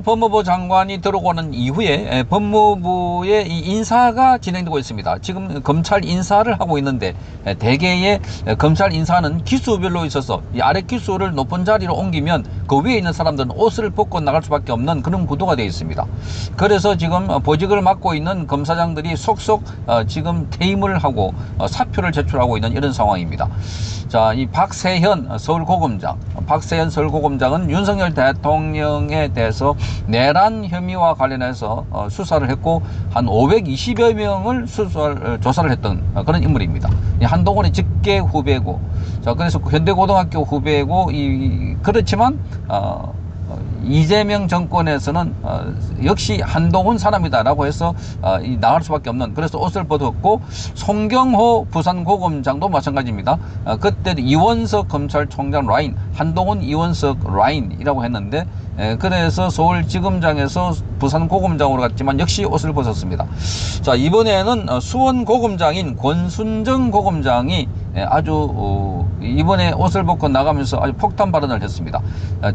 법무부 장관이 들어오는 이후에 법무부의 이 인사가 진행되고 있습니다. 지금 검찰 인사를 하고 있는데 대개의 검찰 인사는 기수별로 있어서 이 아래 기수를 높은 자리로 옮기면 그 위에 있는 사람들은 옷을 벗고 나갈 수밖에 없는 그런 구도가 되어 있습니다. 그래서 지금 보직을 맡고 있는 검사장들이 속속 지금 퇴임을 하고 사표를 제출하고 있는 이런 상황입니다. 자, 이 박세현 서울고검장, 박세현 서울고검장은 윤석열 대통령에 대해서 내란 혐의와 관련해서 수사를 했고 한 520여 명을 조사를 했던 그런 인물입니다. 한동훈의 직계 후배고, 자, 그래서 현대고등학교 후배고, 그렇지만 이재명 정권에서는 역시 한동훈 사람이다라고 해서 나갈 수밖에 없는, 그래서 옷을 벗었고, 송경호 부산고검장도 마찬가지입니다. 그때 이원석 검찰총장 라인, 한동훈 이원석 라인이라고 했는데, 그래서 서울지검장에서 부산고검장으로 갔지만 역시 옷을 벗었습니다. 자, 이번에는 수원고검장인 권순정 고검장이 아주 이번에 옷을 벗고 나가면서 아주 폭탄 발언을 했습니다.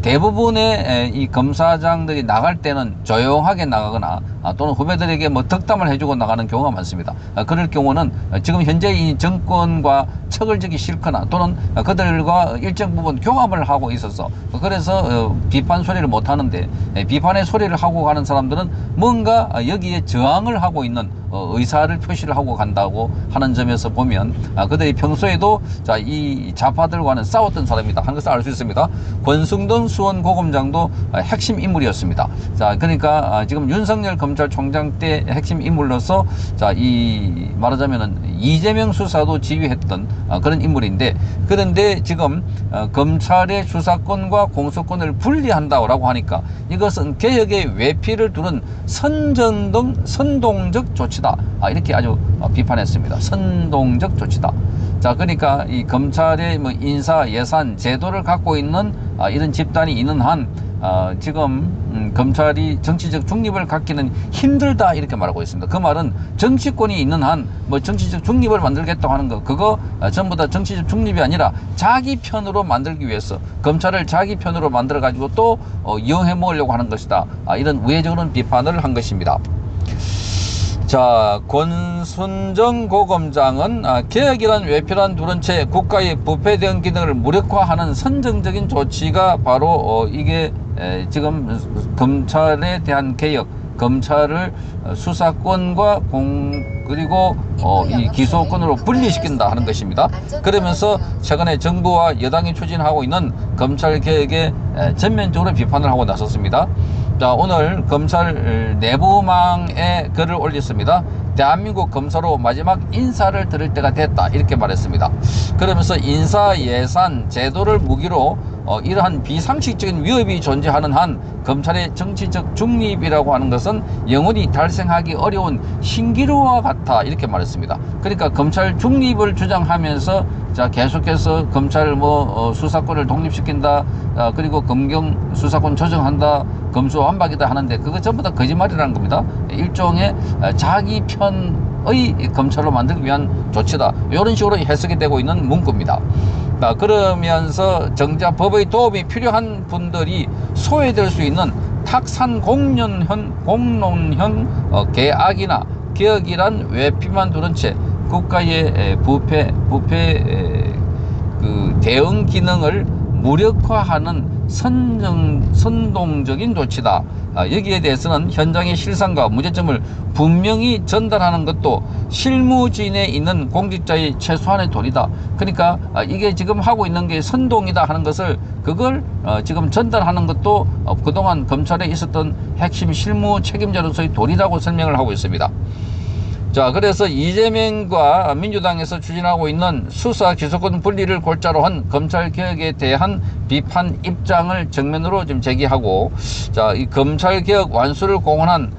대부분의 이 검사장들이 나갈 때는 조용하게 나가거나 또는 후배들에게 뭐 덕담을 해주고 나가는 경우가 많습니다. 그럴 경우는 지금 현재 이 정권과 척을 지기 싫거나 또는 그들과 일정 부분 교감을 하고 있어서 그래서 비판 소리를 못 하는데, 비판의 소리를 하고 가는 사람들은 뭔가 여기에 저항을 하고 있는 의사를 표시를 하고 간다고 하는 점에서 보면 그들이 평소에도 자, 이 좌파들과는 싸웠던 사람이다 하는 것을 알 수 있습니다. 권승동 수원고검장도 핵심 인물이었습니다. 자, 그러니까 지금 윤석열 검찰총장 때 핵심 인물로서 자, 이 말하자면은 이재명 수사도 지휘했던 그런 인물인데, 그런데 지금 검찰의 수사권과 공소권을 분리한다고 하니까 이것은 개혁의 외피를 두른 선동적 조치다, 이렇게 아주 비판했습니다. 선동적 조치다. 자, 그러니까 이 검찰의 뭐 인사, 예산, 제도를 갖고 있는 이런 집단이 있는 한 지금 검찰이 정치적 중립을 갖기는 힘들다, 이렇게 말하고 있습니다. 그 말은 정치권이 있는 한 뭐 정치적 중립을 만들겠다고 하는 거, 그거 전부 다 정치적 중립이 아니라 자기 편으로 만들기 위해서 검찰을 자기 편으로 만들어 가지고 또 이용해 먹으려고 하는 것이다, 이런 우회적인 비판을 한 것입니다. 자, 권순정 고검장은 개혁이란 외표란 두른 채 국가의 부패된 기능을 무력화하는 선정적인 조치가 바로 이게 지금 검찰에 대한 개혁, 검찰을 수사권과 그리고 이 기소권으로 분리시킨다 하는 것입니다. 그러면서 최근에 정부와 여당이 추진하고 있는 검찰 개혁에 전면적으로 비판을 하고 나섰습니다. 자, 오늘 검찰 내부망에 글을 올렸습니다. 대한민국 검사로 마지막 인사를 들을 때가 됐다, 이렇게 말했습니다. 그러면서 인사, 예산, 제도를 무기로 이러한 비상식적인 위협이 존재하는 한 검찰의 정치적 중립이라고 하는 것은 영원히 달성하기 어려운 신기루와 같아, 이렇게 말했습니다. 그러니까 검찰 중립을 주장하면서 자, 계속해서 검찰 수사권을 독립시킨다, 그리고 검경 수사권 조정한다, 검수완박이다 하는데 그거 전부 다 거짓말이라는 겁니다. 일종의 자기 편의 검찰로 만들기 위한 조치다, 이런 식으로 해석이 되고 있는 문구입니다. 그러면서 정작 법의 도움이 필요한 분들이 소외될 수 있는 탁산 공론형 계약이나 개혁이란 외피만 두른 채 국가의 부패 그 대응 기능을 무력화하는 선동적인 조치다. 여기에 대해서는 현장의 실상과 문제점을 분명히 전달하는 것도 실무진에 있는 공직자의 최소한의 도리다. 그러니까 이게 지금 하고 있는 게 선동이다 하는 것을, 그걸 지금 전달하는 것도 그동안 검찰에 있었던 핵심 실무 책임자로서의 도리라고 설명을 하고 있습니다. 자, 그래서 이재명과 민주당에서 추진하고 있는 수사 기소권 분리를 골자로 한 검찰 개혁에 대한 비판 입장을 정면으로 좀 제기하고, 자, 이 검찰 개혁 완수를 공언한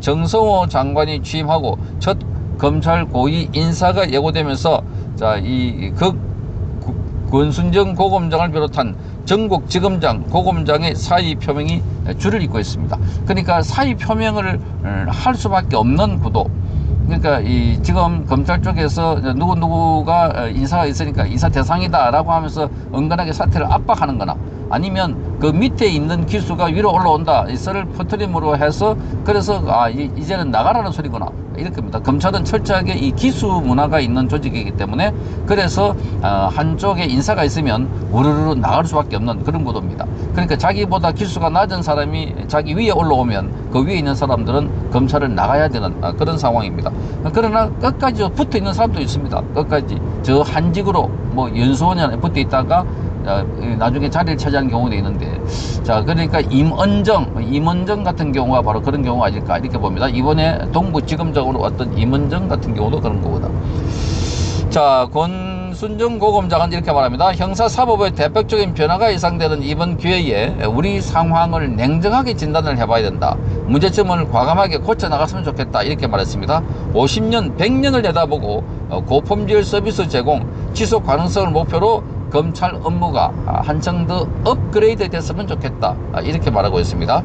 정성호 장관이 취임하고 첫 검찰 고위 인사가 예고되면서, 자, 이 권순정 고검장을 비롯한 전국 지검장, 고검장의 사의 표명이 줄을 잇고 있습니다. 그러니까 사의 표명을 할 수밖에 없는 구도. 그러니까 지금 검찰 쪽에서 누구가 인사가 있으니까 인사 대상이다라고 하면서 은근하게 사태를 압박하는 거나, 아니면 그 밑에 있는 기수가 위로 올라온다. 이 썰을 퍼뜨림으로 해서 그래서 이제는 나가라는 소리구나. 이렇게입니다. 검찰은 철저하게 이 기수 문화가 있는 조직이기 때문에 그래서 한쪽에 인사가 있으면 우르르 나갈 수밖에 없는 그런 구도입니다. 그러니까 자기보다 기수가 낮은 사람이 자기 위에 올라오면 그 위에 있는 사람들은 검찰을 나가야 되는 그런 상황입니다. 그러나 끝까지 붙어 있는 사람도 있습니다. 끝까지 저 한직으로 뭐 연수원에 붙어 있다가 나중에 자리를 차지하는 경우도 있는데, 자, 그러니까 임원정 같은 경우가 바로 그런 경우가 아닐까 이렇게 봅니다. 이번에 동부지검장으로 왔던 임원정 같은 경우도 그런 거거든. 자, 권순정 고검장은 이렇게 말합니다. 형사사법의 대표적인 변화가 예상되는 이번 기회에 우리 상황을 냉정하게 진단을 해봐야 된다. 문제점을 과감하게 고쳐나갔으면 좋겠다. 이렇게 말했습니다. 50년, 100년을 내다보고 고품질 서비스 제공, 지속 가능성을 목표로 검찰 업무가 한층 더 업그레이드 됐으면 좋겠다. 이렇게 말하고 있습니다.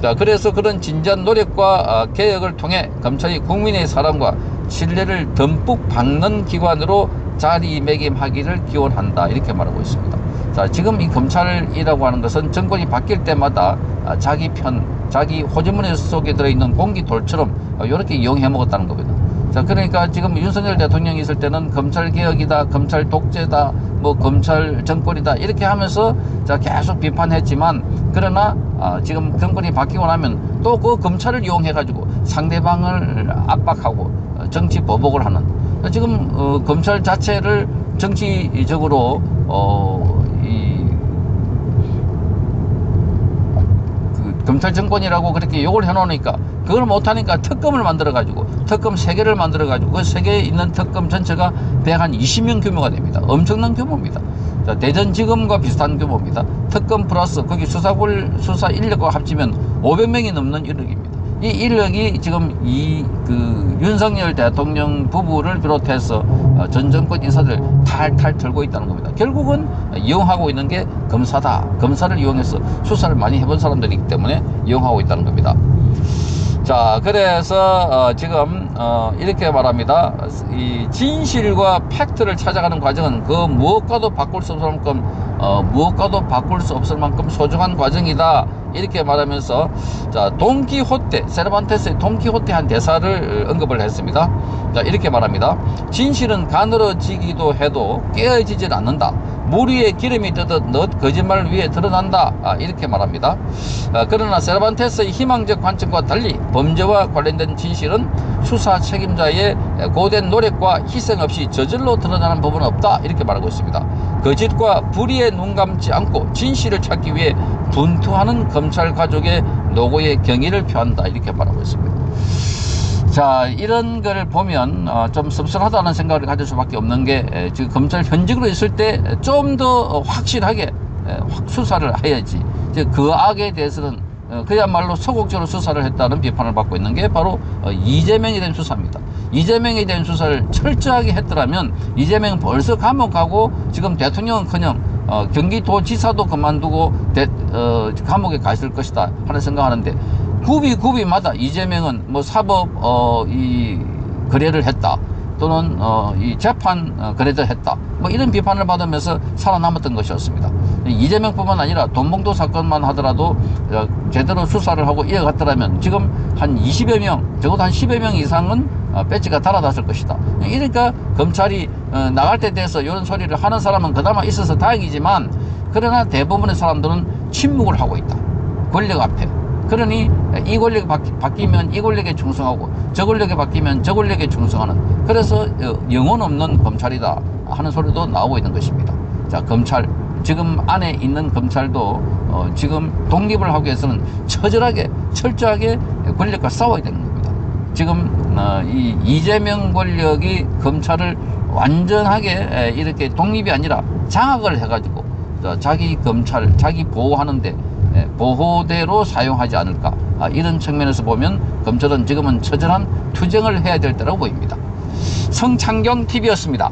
자, 그래서 그런 진지한 노력과 개혁을 통해 검찰이 국민의 사랑과 신뢰를 듬뿍 받는 기관으로 자리매김하기를 기원한다. 이렇게 말하고 있습니다. 자, 지금 이 검찰이라고 하는 것은 정권이 바뀔 때마다 자기 편, 자기 호주머니 속에 들어있는 공기돌처럼 이렇게 이용해 먹었다는 겁니다. 자, 그러니까 지금 윤석열 대통령이 있을 때는 검찰 개혁이다, 검찰 독재다, 뭐 검찰 정권이다 이렇게 하면서 자 계속 비판했지만, 그러나 지금 정권이 바뀌고 나면 또 그 검찰을 이용해 가지고 상대방을 압박하고 정치 보복을 하는, 지금 검찰 자체를 정치적으로 검찰 정권이라고 그렇게 욕을 해놓으니까 그걸 못하니까 특검을 만들어가지고 특검 3개를 만들어가지고 그 3개에 있는 특검 전체가 120명 규모가 됩니다. 엄청난 규모입니다. 자, 대전지검과 비슷한 규모입니다. 특검 플러스 거기 수사 인력과 합치면 500명이 넘는 인력입니다. 이 인력이 지금 윤석열 대통령 부부를 비롯해서 전 정권 인사들 탈탈 털고 있다는 겁니다. 결국은 이용하고 있는 게 검사다. 검사를 이용해서 수사를 많이 해본 사람들이기 때문에 이용하고 있다는 겁니다. 자, 그래서 지금 이렇게 말합니다. 이 진실과 팩트를 찾아가는 과정은 그 무엇과도 바꿀 수 없을 만큼 소중한 과정이다. 이렇게 말하면서 자, 돈키호테, 세르반테스의 돈키호테 한 대사를 언급을 했습니다. 자, 이렇게 말합니다. 진실은 가늘어지기도 해도 깨어지질 않는다. 물 위에 기름이 뜨듯 넛 거짓말 위에 드러난다. 이렇게 말합니다. 그러나 세르반테스의 희망적 관점과 달리 범죄와 관련된 진실은 수사 책임자의 고된 노력과 희생 없이 저절로 드러나는 부분은 없다. 이렇게 말하고 있습니다. 거짓과 불의에 눈 감지 않고 진실을 찾기 위해 분투하는 검찰 가족의 노고의 경의를 표한다. 이렇게 말하고 있습니다. 자, 이런 걸 보면 좀 씁쓸하다는 생각을 가질 수밖에 없는 게, 지금 검찰 현직으로 있을 때 좀 더 확실하게 수사를 해야지. 그 악에 대해서는 그야말로 소극적으로 수사를 했다는 비판을 받고 있는 게 바로 이재명에 대한 수사입니다. 이재명에 대한 수사를 철저하게 했더라면 이재명은 벌써 감옥 가고 지금 대통령은커녕 경기도지사도 그만두고 감옥에 가 있을 것이다 하는 생각하는데, 구비마다 이재명은 뭐 사법 거래를 했다, 또는 이 재판 거래를 했다, 뭐 이런 비판을 받으면서 살아남았던 것이었습니다. 이재명뿐만 아니라 돈봉도 사건만 하더라도 제대로 수사를 하고 이어갔더라면 지금 한 20여 명, 적어도 한 10여 명 이상은 배지가 달아났을 것이다. 그러니까 검찰이 나갈 때 돼서 이런 소리를 하는 사람은 그나마 있어서 다행이지만, 그러나 대부분의 사람들은 침묵을 하고 있다. 권력 앞에. 그러니 이 권력이 바뀌면 이 권력에 충성하고 저 권력이 바뀌면 저 권력에 충성하는, 그래서 영혼 없는 검찰이다 하는 소리도 나오고 있는 것입니다. 자, 검찰, 지금 안에 있는 검찰도 지금 독립을 하기 위해서는 철저하게 권력과 싸워야 되는 겁니다. 지금 이 이재명 권력이 검찰을 완전하게 이렇게 독립이 아니라 장악을 해가지고 자기 검찰, 자기 보호하는데 보호대로 사용하지 않을까, 이런 측면에서 보면 검찰은 지금은 처절한 투쟁을 해야 될 때라고 보입니다. 성창경TV였습니다.